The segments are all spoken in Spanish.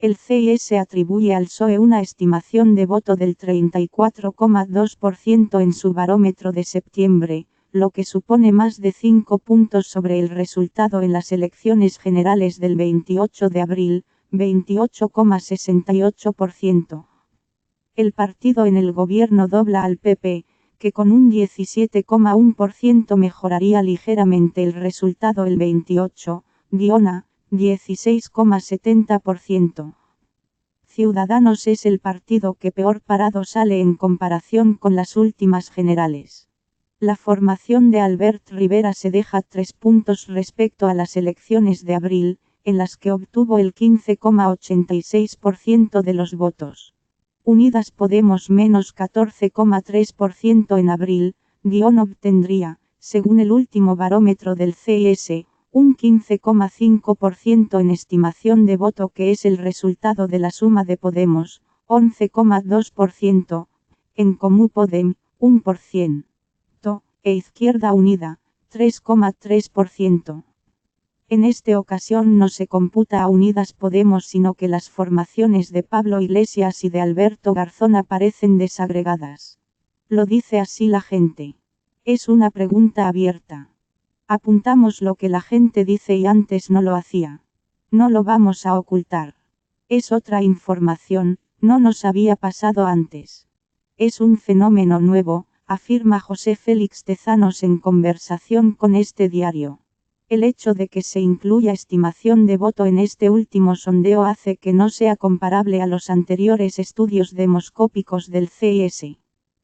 El CIS atribuye al PSOE una estimación de voto del 34,2% en su barómetro de septiembre, lo que supone más de 5 puntos sobre el resultado en las elecciones generales del 28 de abril, 28,68%. El partido en el gobierno dobla al PP, que con un 17,1% mejoraría ligeramente el resultado el 28, Diona, 16,70%. Ciudadanos es el partido que peor parado sale en comparación con las últimas generales. La formación de Albert Rivera se deja 3 puntos respecto a las elecciones de abril, en las que obtuvo el 15,86% de los votos. Unidas Podemos menos 14,3% en abril, Dion obtendría, según el último barómetro del CIS, un 15,5% en estimación de voto, que es el resultado de la suma de Podemos, 11,2%, en Comú Podem, 1%, e Izquierda Unida, 3,3%. En esta ocasión no se computa a Unidas Podemos, sino que las formaciones de Pablo Iglesias y de Alberto Garzón aparecen desagregadas. Lo dice así la gente. Es una pregunta abierta. Apuntamos lo que la gente dice y antes no lo hacía. No lo vamos a ocultar. Es otra información, no nos había pasado antes. Es un fenómeno nuevo, afirma José Félix Tezanos en conversación con este diario. El hecho de que se incluya estimación de voto en este último sondeo hace que no sea comparable a los anteriores estudios demoscópicos del CIS.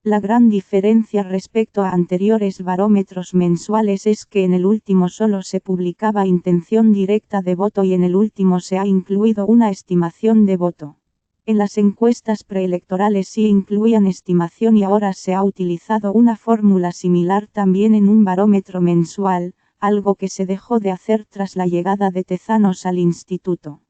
La gran diferencia respecto a anteriores barómetros mensuales es que en el último solo se publicaba intención directa de voto y en el último se ha incluido una estimación de voto. En las encuestas preelectorales sí incluían estimación y ahora se ha utilizado una fórmula similar también en un barómetro mensual, algo que se dejó de hacer tras la llegada de Tezanos al instituto.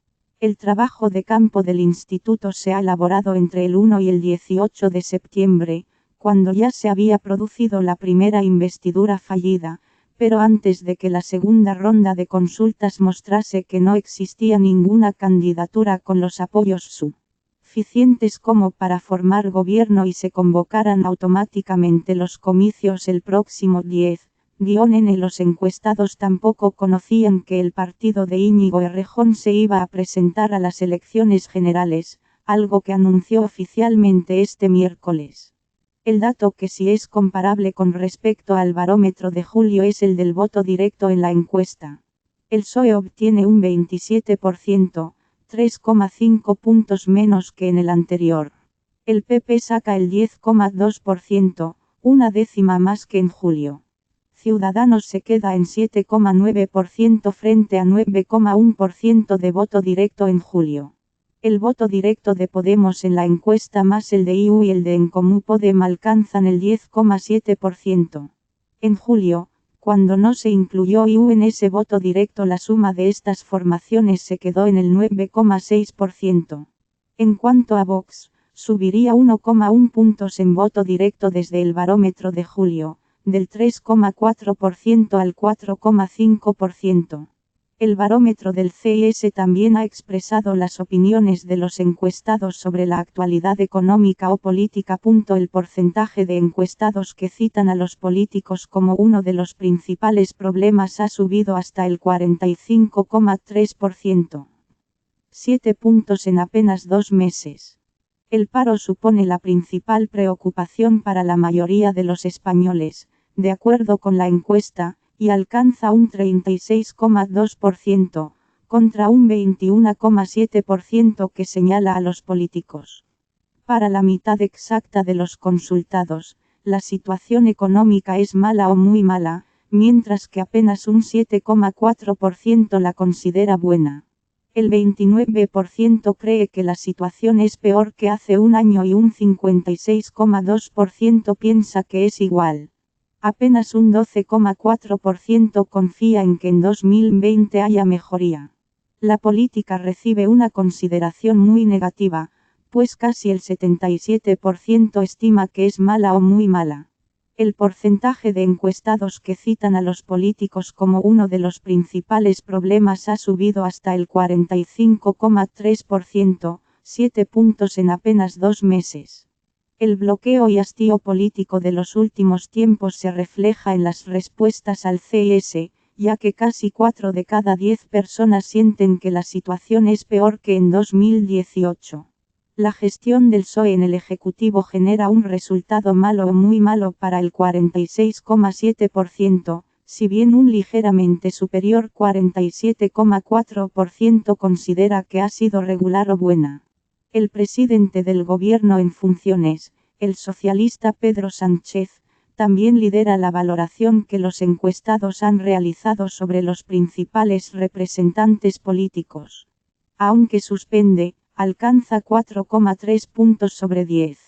El trabajo de campo del instituto se ha elaborado entre el 1 y el 18 de septiembre, cuando ya se había producido la primera investidura fallida, pero antes de que la segunda ronda de consultas mostrase que no existía ninguna candidatura con los apoyos suficientes como para formar gobierno y se convocaran automáticamente los comicios el próximo 10. Los encuestados tampoco conocían que el partido de Íñigo Errejón se iba a presentar a las elecciones generales, algo que anunció oficialmente este miércoles. El dato que sí es comparable con respecto al barómetro de julio es el del voto directo en la encuesta. El PSOE obtiene un 27%, 3,5 puntos menos que en el anterior. El PP saca el 10,2%, una décima más que en julio. Ciudadanos se queda en 7,9% frente a 9,1% de voto directo en julio. El voto directo de Podemos en la encuesta más el de IU y el de En Comú Podem alcanzan el 10,7%. En julio, cuando no se incluyó IU en ese voto directo, la suma de estas formaciones se quedó en el 9,6%. En cuanto a Vox, subiría 1,1 puntos en voto directo desde el barómetro de julio, del 3,4% al 4,5%. El barómetro del CIS también ha expresado las opiniones de los encuestados sobre la actualidad económica o política. El porcentaje de encuestados que citan a los políticos como uno de los principales problemas ha subido hasta el 45,3%. 7 puntos en apenas 2 meses. El paro supone la principal preocupación para la mayoría de los españoles, de acuerdo con la encuesta, y alcanza un 36,2%, contra un 21,7% que señala a los políticos. Para la mitad exacta de los consultados, la situación económica es mala o muy mala, mientras que apenas un 7,4% la considera buena. El 29% cree que la situación es peor que hace un año y un 56,2% piensa que es igual. Apenas un 12,4% confía en que en 2020 haya mejoría. La política recibe una consideración muy negativa, pues casi el 77% estima que es mala o muy mala. El porcentaje de encuestados que citan a los políticos como uno de los principales problemas ha subido hasta el 45,3%, 7 puntos en apenas 2 meses. El bloqueo y hastío político de los últimos tiempos se refleja en las respuestas al CIS, ya que casi 4 de cada 10 personas sienten que la situación es peor que en 2018. La gestión del PSOE en el Ejecutivo genera un resultado malo o muy malo para el 46,7%, si bien un ligeramente superior 47,4% considera que ha sido regular o buena. El presidente del gobierno en funciones, el socialista Pedro Sánchez, también lidera la valoración que los encuestados han realizado sobre los principales representantes políticos. Aunque suspende, alcanza 4,3 puntos sobre 10.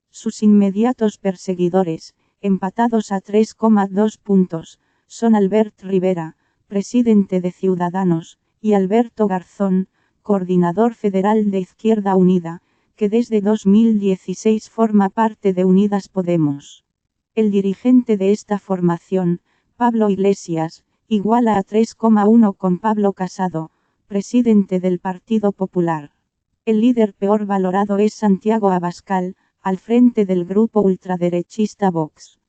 Sus inmediatos perseguidores, empatados a 3,2 puntos, son Albert Rivera, presidente de Ciudadanos, y Alberto Garzón, coordinador federal de Izquierda Unida, que desde 2016 forma parte de Unidas Podemos. El dirigente de esta formación, Pablo Iglesias, iguala a 3,1 con Pablo Casado, presidente del Partido Popular. El líder peor valorado es Santiago Abascal, al frente del grupo ultraderechista Vox.